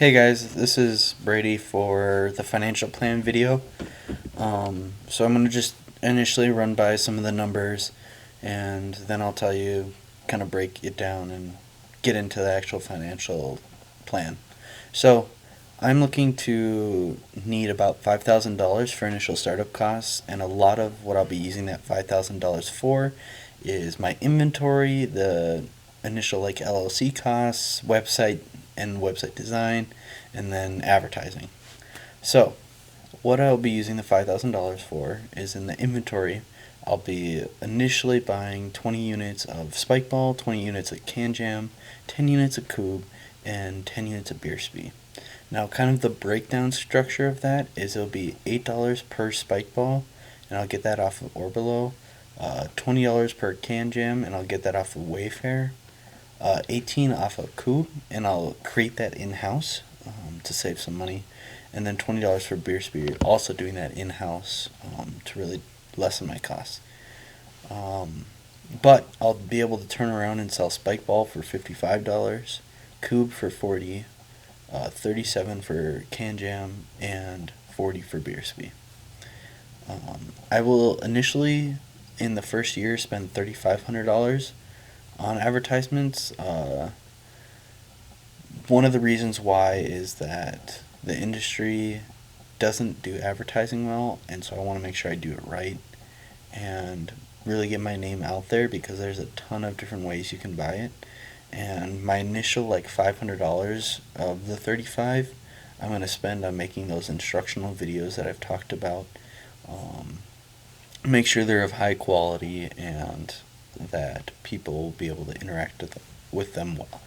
Hey guys, this is Brady for the financial plan video. So I'm going to just initially run by some of the numbers and then I'll tell you, kind of break it down and get into the actual financial plan. So I'm looking to need about $5,000 for initial startup costs, and a lot of what I'll be using that $5,000 for is my inventory, the initial like LLC costs, website and website design, and then advertising. So, what I'll be using the $5,000 for is in the inventory. I'll be initially buying 20 units of Spike Ball, 20 units of Can Jam, 10 units of Coob, and 10 units of Beersby. Now, kind of the breakdown structure of that is it'll be $8 per Spike Ball, and I'll get that off of Orbilo. $20 per Can Jam, and I'll get that off of Wayfair. 18 off of Coob, and I'll create that in-house to save some money. And then $20 for Beersby, also doing that in-house to really lessen my costs. But I'll be able to turn around and sell Spike Ball for $55, Coob for $40, 37 for Can Jam, and 40 for Beersby. I will initially, in the first year, spend $3,500 on advertisements. One of the reasons why is that the industry doesn't do advertising well, and so I want to make sure I do it right and really get my name out there, because there's a ton of different ways you can buy it. And my initial like $500 of the 35, I'm going to spend on making those instructional videos that I've talked about. Make sure they're of high quality and that people will be able to interact with them well.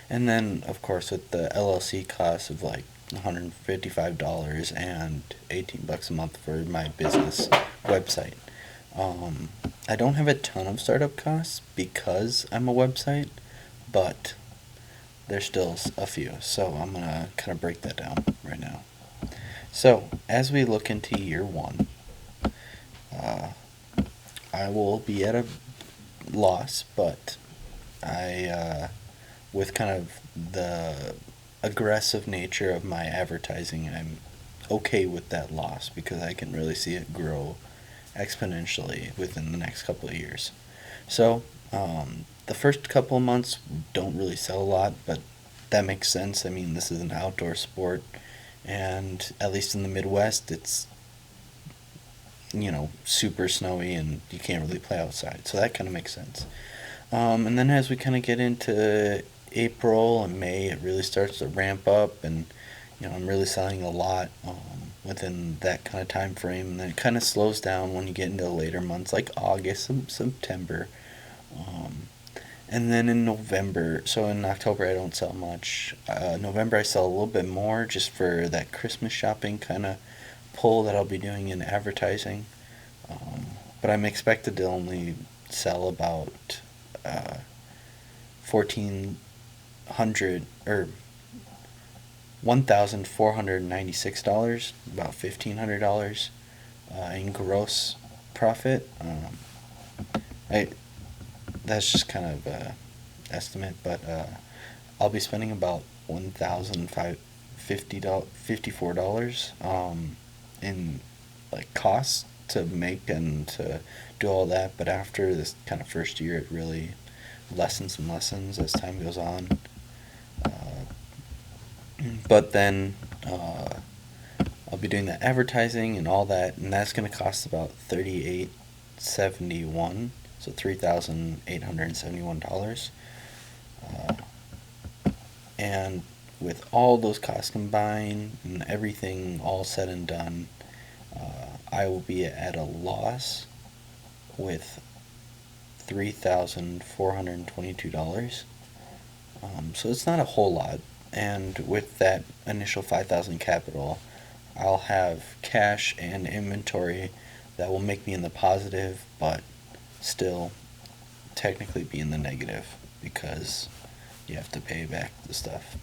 And then, of course, with the LLC costs of like $155 and $18 a month for my business website. I don't have a ton of startup costs because I'm a website, but there's still a few. So I'm going to kind of break that down right now. So as we look into year one, I will be at a loss, but with kind of the aggressive nature of my advertising, I'm okay with that loss because I can really see it grow exponentially within the next couple of years. So, the first couple of months don't really sell a lot, but that makes sense. I mean, this is an outdoor sport, and at least in the Midwest, it's super snowy and you can't really play outside. So that kind of makes sense. And then as we kind of get into April and May, it really starts to ramp up, and I'm really selling a lot within that kind of time frame. And then it kind of slows down when you get into the later months like August and September. And then in November, so in October I don't sell much. November I sell a little bit more just for that Christmas shopping kind of pull that I'll be doing in advertising. But I'm expected to only sell about 1,400 or $1,496, about $1,500 in gross profit. I That's just kind of estimate, but I'll be spending about $1,054 in like costs to make and to do all that. But after this kind of first year, it really lessens and lessens as time goes on. But then I'll be doing the advertising and all that, and that's going to cost about $3,871, so $3,871. And with all those costs combined and everything all said and done, I will be at a loss with $3,422. So it's not a whole lot. And with that initial 5,000 capital, I'll have cash and inventory that will make me in the positive, but still technically be in the negative because you have to pay back the stuff.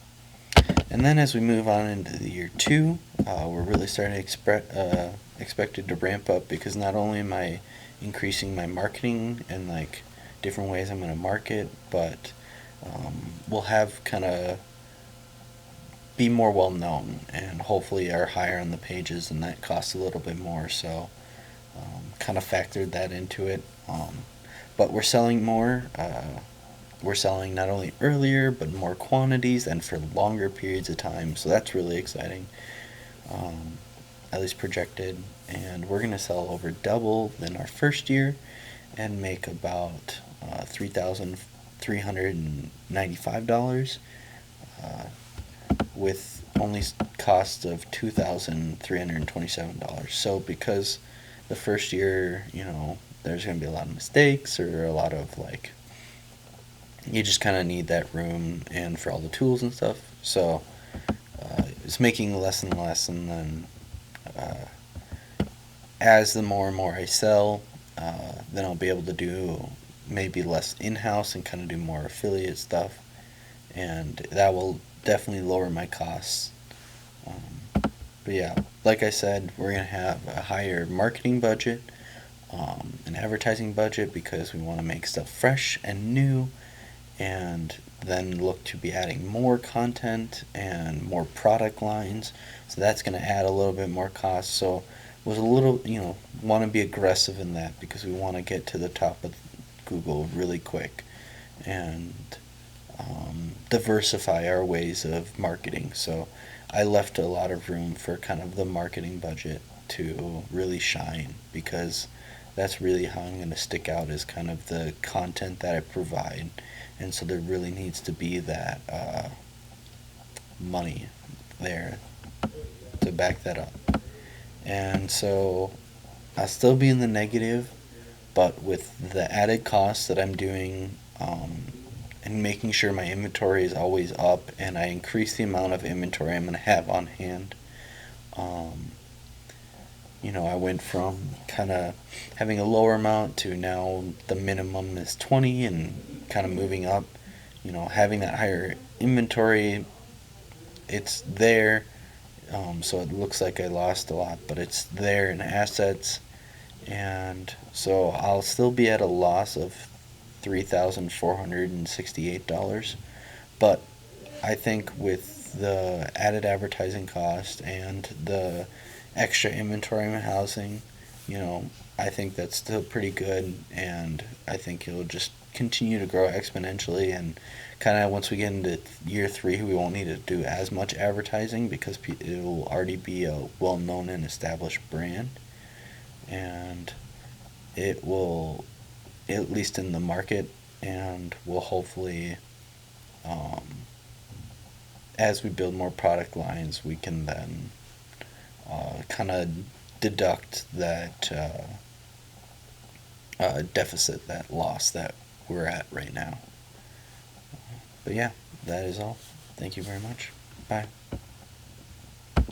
And then as we move on into the year two, we're really starting to expected to ramp up, because not only am I increasing my marketing and like different ways I'm going to market, but we'll have kind of be more well known and hopefully are higher on the pages, and that costs a little bit more. So kind of factored that into it. But we're selling more. We're selling not only earlier but more quantities and for longer periods of time. So that's really exciting, at least projected. And we're going to sell over double than our first year and make about $3,395 with only cost of $2,327. So because the first year, there's going to be a lot of mistakes or a lot of you just kind of need that room and for all the tools and stuff. So it's making less and less, and then as the more and more I sell, then I'll be able to do maybe less in-house and kind of do more affiliate stuff, and that will definitely lower my costs. But yeah, like I said, we're going to have a higher marketing budget, an advertising budget, because we want to make stuff fresh and new, and then look to be adding more content and more product lines. So that's going to add a little bit more cost. So was a little, want to be aggressive in that because we want to get to the top of Google really quick and diversify our ways of marketing. So I left a lot of room for kind of the marketing budget to really shine, because that's really how I'm going to stick out, is kind of the content that I provide. And so there really needs to be that money there to back that up. And so I'll still be in the negative, but with the added costs that I'm doing, and making sure my inventory is always up, and I increase the amount of inventory I'm going to have on hand. I went from kind of having a lower amount to now the minimum is 20 and kind of moving up. Having that higher inventory, it's there. So it looks like I lost a lot, but it's there in assets. And so I'll still be at a loss of $3,468. But I think with the added advertising cost and the extra inventory I'm housing, I think that's still pretty good, and I think it'll just continue to grow exponentially. And kind of once we get into year 3, we won't need to do as much advertising because it will already be a well-known and established brand, and it will, at least in the market, and will hopefully, as we build more product lines, we can then kind of deduct that deficit, that loss that we're at right now. But yeah, that is all. Thank you very much. Bye.